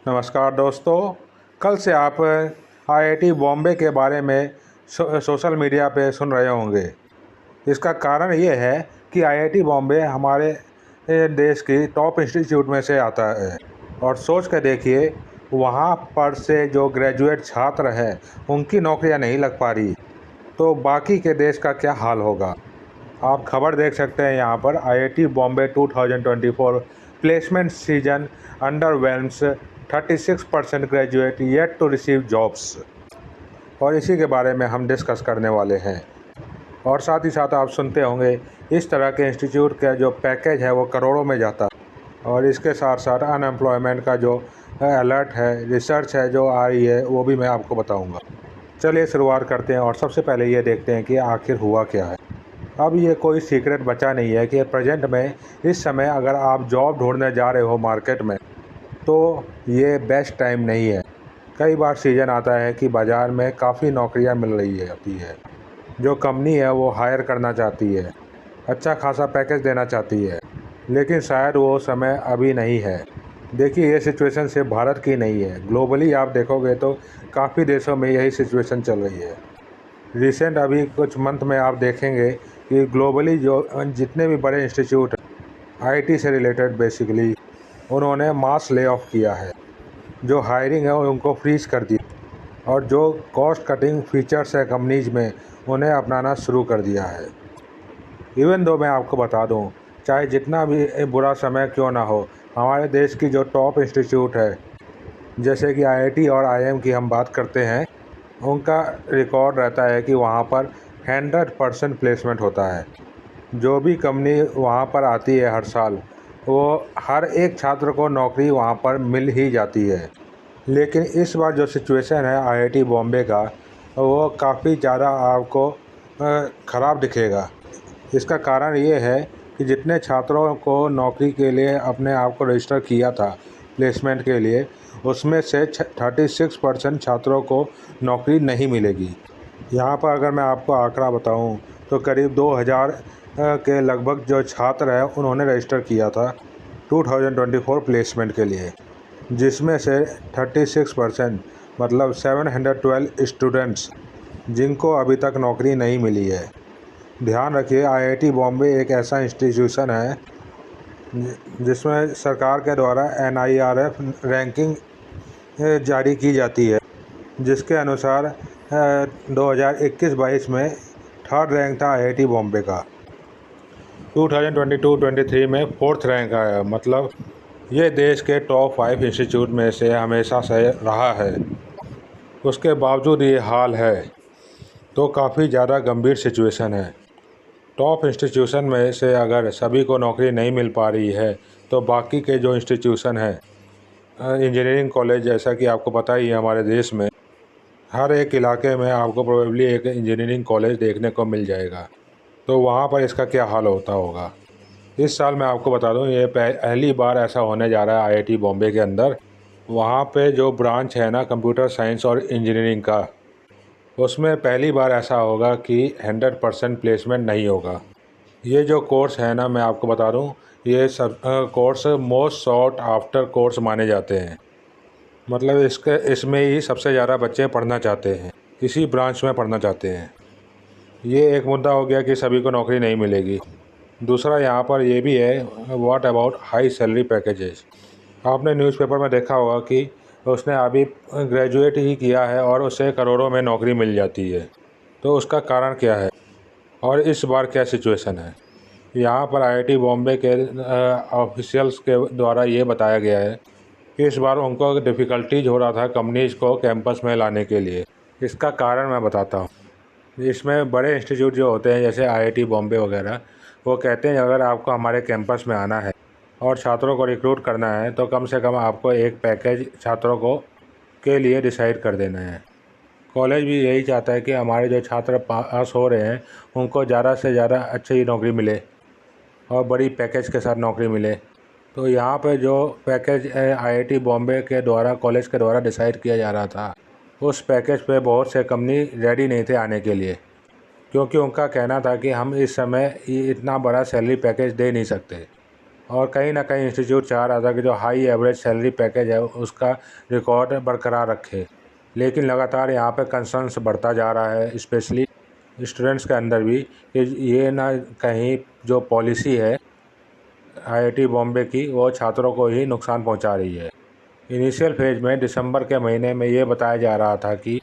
नमस्कार दोस्तों। कल से आप आईआईटी बॉम्बे के बारे में सोशल मीडिया पे सुन रहे होंगे। इसका कारण ये है कि आईआईटी बॉम्बे हमारे देश की टॉप इंस्टीट्यूट में से आता है और सोच कर देखिए, वहाँ पर से जो ग्रेजुएट छात्र हैं उनकी नौकरियाँ नहीं लग पा रही, तो बाकी के देश का क्या हाल होगा। आप खबर देख सकते हैं यहाँ पर, IIT Bombay 2024 placement season underwhelms 36% graduate yet to receive jobs, और इसी के बारे में हम डिस्कस करने वाले हैं। और साथ ही साथ आप सुनते होंगे इस तरह के इंस्टीट्यूट का जो पैकेज है वो करोड़ों में जाता है, और इसके साथ साथ अनएम्प्लॉयमेंट का जो अलर्ट है, रिसर्च है जो आ रही है, वो भी मैं आपको बताऊंगा। चलिए शुरुआत करते हैं और सबसे पहले ये देखते हैं कि आखिर हुआ क्या है। अब ये कोई सीक्रेट बचा नहीं है कि प्रेजेंट में इस समय अगर आप जॉब ढूंढने जा रहे हो मार्केट में, तो ये बेस्ट टाइम नहीं है। कई बार सीज़न आता है कि बाज़ार में काफ़ी नौकरियां मिल रही होती है, जो कंपनी है वो हायर करना चाहती है, अच्छा खासा पैकेज देना चाहती है, लेकिन शायद वो समय अभी नहीं है। देखिए, ये सिचुएशन सिर्फ भारत की नहीं है, ग्लोबली आप देखोगे तो काफ़ी देशों में यही सिचुएशन चल रही है। रिसेंट अभी कुछ मंथ में आप देखेंगे कि ग्लोबली जो जितने भी बड़े इंस्टीट्यूट आईटी से रिलेटेड बेसिकली, उन्होंने मास ले ऑफ किया है। जो हायरिंग है उनको फ्रीज कर दी, और जो कॉस्ट कटिंग फीचर्स है कंपनीज में, उन्हें अपनाना शुरू कर दिया है। इवन दो मैं आपको बता दूं, चाहे जितना भी बुरा समय क्यों ना हो, हमारे देश की जो टॉप इंस्टीट्यूट है, जैसे कि आईआईटी और आईएम की हम बात करते हैं, उनका रिकॉर्ड रहता है कि वहाँ पर 100% प्लेसमेंट होता है। जो भी कंपनी वहाँ पर आती है हर साल, वो हर एक छात्र को नौकरी वहाँ पर मिल ही जाती है। लेकिन इस बार जो सिचुएशन है आईआईटी बॉम्बे का, वो काफ़ी ज़्यादा आपको ख़राब दिखेगा। इसका कारण ये है कि जितने छात्रों को नौकरी के लिए अपने आप को रजिस्टर किया था प्लेसमेंट के लिए, उसमें से 36% छात्रों को नौकरी नहीं मिलेगी। यहाँ पर अगर मैं आपको आंकड़ा बताऊँ तो करीब 2000 के लगभग जो छात्र हैं उन्होंने रजिस्टर किया था 2024 प्लेसमेंट के लिए, जिसमें से 36% मतलब 712 स्टूडेंट्स जिनको अभी तक नौकरी नहीं मिली है। ध्यान रखिए, आईआईटी बॉम्बे एक ऐसा इंस्टीट्यूशन है जिसमें सरकार के द्वारा एनआईआरएफ रैंकिंग जारी की जाती है, जिसके अनुसार 2021-22 में थर्ड रैंक था आईआईटी बॉम्बे का। 2022-23 में फोर्थ रैंक आया। मतलब ये देश के टॉप 5 इंस्टीट्यूट में से हमेशा से रहा है। उसके बावजूद ये हाल है, तो काफ़ी ज़्यादा गंभीर सिचुएशन है। टॉप इंस्टीट्यूशन में से अगर सभी को नौकरी नहीं मिल पा रही है, तो बाकी के जो इंस्टीट्यूशन हैं, इंजीनियरिंग कॉलेज, जैसा कि आपको पता ही है हमारे देश में हर एक इलाके में आपको प्रोबेबली एक इंजीनियरिंग कॉलेज देखने को मिल जाएगा। तो वहाँ पर इसका क्या हाल होता होगा। इस साल मैं आपको बता दूं, ये पहली बार ऐसा होने जा रहा है आईआईटी बॉम्बे के अंदर। वहाँ पे जो ब्रांच है ना कंप्यूटर साइंस और इंजीनियरिंग का, उसमें पहली बार ऐसा होगा कि 100% प्लेसमेंट नहीं होगा। ये जो कोर्स है ना, मैं आपको बता दूं, ये सब course most sought after course माने जाते हैं। मतलब इसमें ही सबसे ज़्यादा बच्चे पढ़ना चाहते हैं, इसी ब्रांच में पढ़ना चाहते हैं। ये एक मुद्दा हो गया कि सभी को नौकरी नहीं मिलेगी। दूसरा यहाँ पर ये भी है, what about high salary packages. आपने न्यूज़पेपर में देखा होगा कि उसने अभी ग्रेजुएट ही किया है और उसे करोड़ों में नौकरी मिल जाती है। तो उसका कारण क्या है और इस बार क्या सिचुएशन है। यहाँ पर आईआईटी बॉम्बे के ऑफिशियल्स के द्वारा ये बताया गया है कि इस बार उनको डिफ़िकल्टीज हो रहा था कंपनीज को कैंपस में लाने के लिए। इसका कारण मैं बताता हूँ। इसमें बड़े इंस्टीट्यूट जो होते हैं जैसे आईआईटी बॉम्बे वगैरह, वो कहते हैं अगर आपको हमारे कैंपस में आना है और छात्रों को रिक्रूट करना है, तो कम से कम आपको एक पैकेज छात्रों को के लिए डिसाइड कर देना है। कॉलेज भी यही चाहता है कि हमारे जो छात्र पास हो रहे हैं उनको ज़्यादा से ज़्यादा अच्छी नौकरी मिले और बड़ी पैकेज के साथ नौकरी मिले। तो यहाँ पे जो पैकेज आईआईटी बॉम्बे के द्वारा, कॉलेज के द्वारा डिसाइड किया जा रहा था, उस पैकेज पे बहुत से कंपनी रेडी नहीं थे आने के लिए, क्योंकि उनका कहना था कि हम इस समय इतना बड़ा सैलरी पैकेज दे नहीं सकते। और कहीं ना कहीं इंस्टीट्यूट चाह रहा था कि जो हाई एवरेज सैलरी पैकेज है उसका रिकॉर्ड बरकरार रखे। लेकिन लगातार यहाँ पे कंसर्न्स बढ़ता जा रहा है, स्पेशली स्टूडेंट्स के अंदर भी, कि ये ना कहीं जो पॉलिसी है आईआईटी बॉम्बे की वो छात्रों को ही नुकसान पहुंचा रही है। इनिशियल फेज में दिसंबर के महीने में ये बताया जा रहा था कि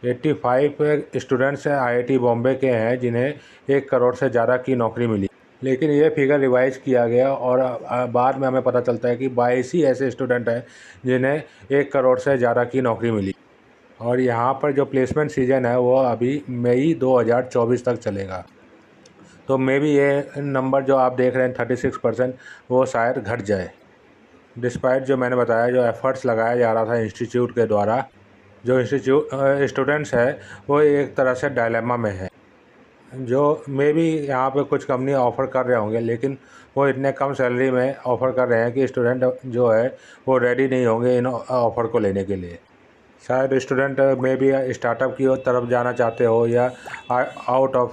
85 स्टूडेंट्स आईआईटी बॉम्बे के हैं जिन्हें 1 करोड़ से ज़्यादा की नौकरी मिली। लेकिन ये फिगर रिवाइज किया गया और बाद में हमें पता चलता है कि 22 ही ऐसे स्टूडेंट हैं जिन्हें 1 करोड़ से ज़्यादा की नौकरी मिली। और यहाँ पर जो प्लेसमेंट सीजन है वो अभी मई 2024 तक चलेगा। तो मे भी ये नंबर जो आप देख रहे हैं 36% वो शायद घट जाए। डिस्पाइट जो मैंने बताया जो एफ़र्ट्स लगाया जा रहा था इंस्टीट्यूट के द्वारा, जो स्टूडेंट्स है वो एक तरह से डायलेमा में है। जो मे भी यहाँ पे कुछ कंपनी ऑफ़र कर रहे होंगे, लेकिन वो इतने कम सैलरी में ऑफ़र कर रहे हैं कि स्टूडेंट जो है वो रेडी नहीं होंगे इन ऑफ़र को लेने के लिए। शायद स्टूडेंट में भी स्टार्टअप की तरफ जाना चाहते हो या आउट ऑफ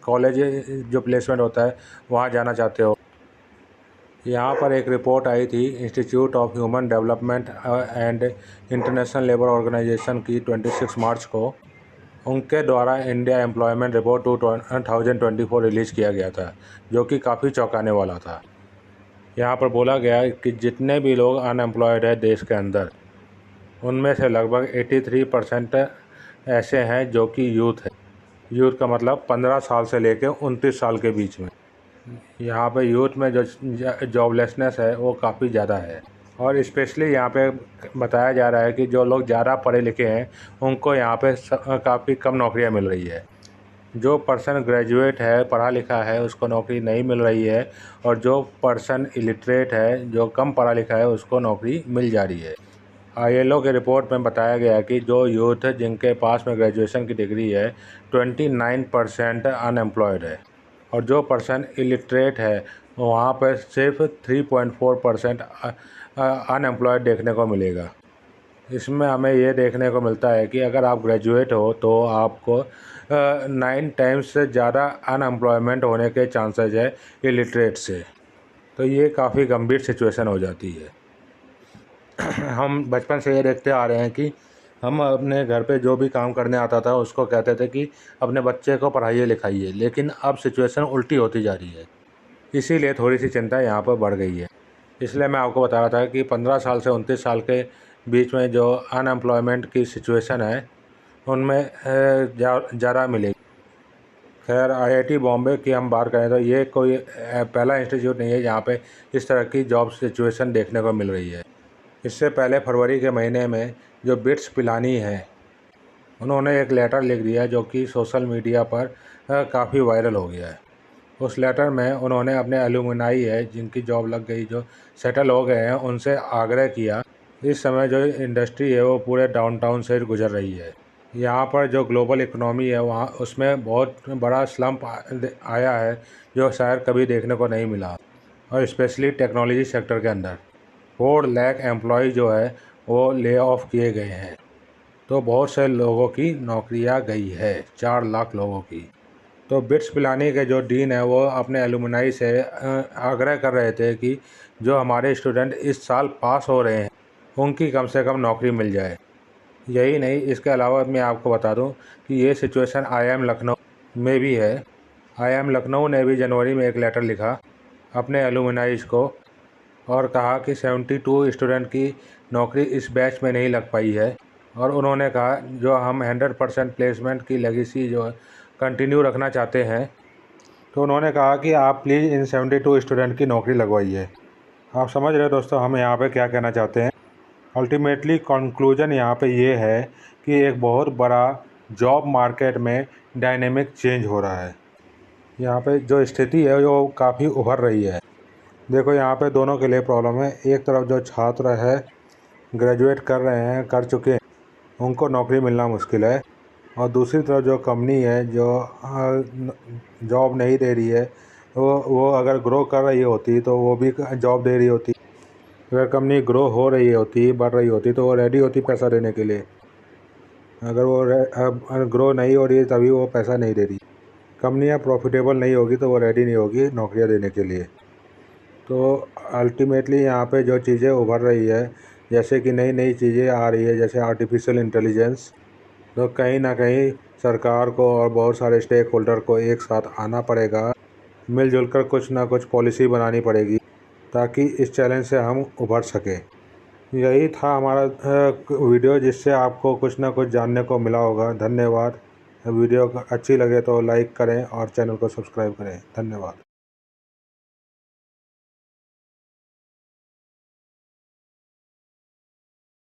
कॉलेज जो प्लेसमेंट होता है वहाँ जाना चाहते हो। यहाँ पर एक रिपोर्ट आई थी institute of human development and international labour organization की 26 मार्च को। उनके द्वारा इंडिया एम्प्लॉयमेंट रिपोर्ट 2024 रिलीज़ किया गया था, जो कि काफ़ी चौंकाने वाला था। यहाँ पर बोला गया कि जितने भी लोग अनएम्प्लॉयड है देश के अंदर, उनमें से लगभग 83% ऐसे हैं जो कि यूथ है। यूथ का मतलब 15 साल से लेकर 29 साल के बीच में। यहाँ पे यूथ में जो जॉबलेसनेस है वो काफ़ी ज़्यादा है। और स्पेशली यहाँ पे बताया जा रहा है कि जो लोग ज़्यादा पढ़े लिखे हैं उनको यहाँ पे काफ़ी कम नौकरियाँ मिल रही है। जो पर्सन ग्रेजुएट है, पढ़ा लिखा है, उसको नौकरी नहीं मिल रही है, और जो पर्सन इलिटरेट है, जो कम पढ़ा लिखा है, उसको नौकरी मिल जा रही है। आईएलओ के रिपोर्ट में बताया गया है कि जो यूथ जिनके पास में ग्रेजुएशन की डिग्री है 29% अनएम्प्लॉयड है, और जो पर्सन इलिटरेट है वहाँ पर सिर्फ 3.4% अनएम्प्लॉयड देखने को मिलेगा। इसमें हमें ये देखने को मिलता है कि अगर आप ग्रेजुएट हो तो आपको 9 टाइम्स से ज़्यादा अनएम्प्लॉयमेंट होने के चांसेस है इलिटरेट से। तो ये काफ़ी गंभीर सिचुएशन हो जाती है। हम बचपन से ये देखते आ रहे हैं कि हम अपने घर पे जो भी काम करने आता था उसको कहते थे कि अपने बच्चे को पढ़ाइए लिखाइए, लेकिन अब सिचुएशन उल्टी होती जा रही है। इसीलिए थोड़ी सी चिंता यहाँ पर बढ़ गई है। इसलिए मैं आपको बता रहा था कि 15 साल से 29 साल के बीच में जो अनएम्प्लॉयमेंट की सिचुएशन है उनमें ज़्यादा मिलेगी। खैर, आईआईटी बॉम्बे की हम बात करें तो ये कोई पहला इंस्टीट्यूट नहीं है जहाँ पे इस तरह की जॉब सिचुएशन देखने को मिल रही है। इससे पहले फरवरी के महीने में जो बिट्स पिलानी है उन्होंने एक लेटर लिख दिया जो कि सोशल मीडिया पर काफ़ी वायरल हो गया है। उस लेटर में उन्होंने अपने एलुमनाई है जिनकी जॉब लग गई, जो सेटल हो गए हैं, उनसे आग्रह किया। इस समय जो इंडस्ट्री है वो पूरे डाउनटाउन से गुजर रही है। यहाँ पर जो ग्लोबल इकोनॉमी है वहाँ उसमें बहुत बड़ा स्लम्प आया है जो शायद कभी देखने को नहीं मिला, और स्पेशली टेक्नोलॉजी सेक्टर के अंदर 4 लाख एम्प्लॉय जो है वो ले ऑफ किए गए हैं। तो बहुत से लोगों की नौकरियां गई है, 4 लाख लोगों की। तो बिट्स पिलानी के जो डीन है वो अपने एलुमनाई से आग्रह कर रहे थे कि जो हमारे स्टूडेंट इस साल पास हो रहे हैं उनकी कम से कम नौकरी मिल जाए। यही नहीं, इसके अलावा मैं आपको बता दूं कि ये सिचुएशन आईआईएम लखनऊ में भी है। आईआईएम लखनऊ ने भी जनवरी में एक लेटर लिखा अपने एलुमनाइज को और कहा कि 72 स्टूडेंट की नौकरी इस बैच में नहीं लग पाई है, और उन्होंने कहा जो हम 100% प्लेसमेंट की लेगेसी जो कंटिन्यू रखना चाहते हैं, तो उन्होंने कहा कि आप प्लीज़ इन 72 स्टूडेंट की नौकरी लगवाइए। आप समझ रहे हो दोस्तों हम यहाँ पे क्या कहना चाहते हैं। अल्टीमेटली कंक्लूजन यहाँ पे ये है कि एक बहुत बड़ा जॉब मार्केट में डायनेमिक चेंज हो रहा है। यहाँ पे जो स्थिति है वो काफ़ी उभर रही है। देखो यहाँ पे दोनों के लिए प्रॉब्लम है। एक तरफ जो छात्र है ग्रेजुएट कर रहे हैं, कर चुके हैं, उनको नौकरी मिलना मुश्किल है, और दूसरी तरफ जो कंपनी है जो जॉब नहीं दे रही है वो अगर ग्रो कर रही होती तो वो भी जॉब दे रही होती। अगर कंपनी ग्रो हो रही होती, बढ़ रही होती, तो वो रेडी होती पैसा देने के लिए। अगर वो ग्रो नहीं हो रही है तभी वो पैसा नहीं दे रही। कंपनियाँ प्रॉफिटेबल नहीं होगी तो वो रेडी नहीं होगी नौकरियाँ देने के लिए। तो अल्टीमेटली यहाँ पे जो चीज़ें उभर रही है, जैसे कि नई नई चीज़ें आ रही है, जैसे आर्टिफिशियल इंटेलिजेंस, तो कहीं ना कहीं सरकार को और बहुत सारे स्टेक होल्डर को एक साथ आना पड़ेगा, मिलजुल कर कुछ ना कुछ पॉलिसी बनानी पड़ेगी ताकि इस चैलेंज से हम उभर सकें। यही था हमारा वीडियो, जिससे आपको कुछ ना कुछ जानने को मिला होगा। धन्यवाद। वीडियो अच्छी लगे तो लाइक करें और चैनल को सब्सक्राइब करें। धन्यवाद।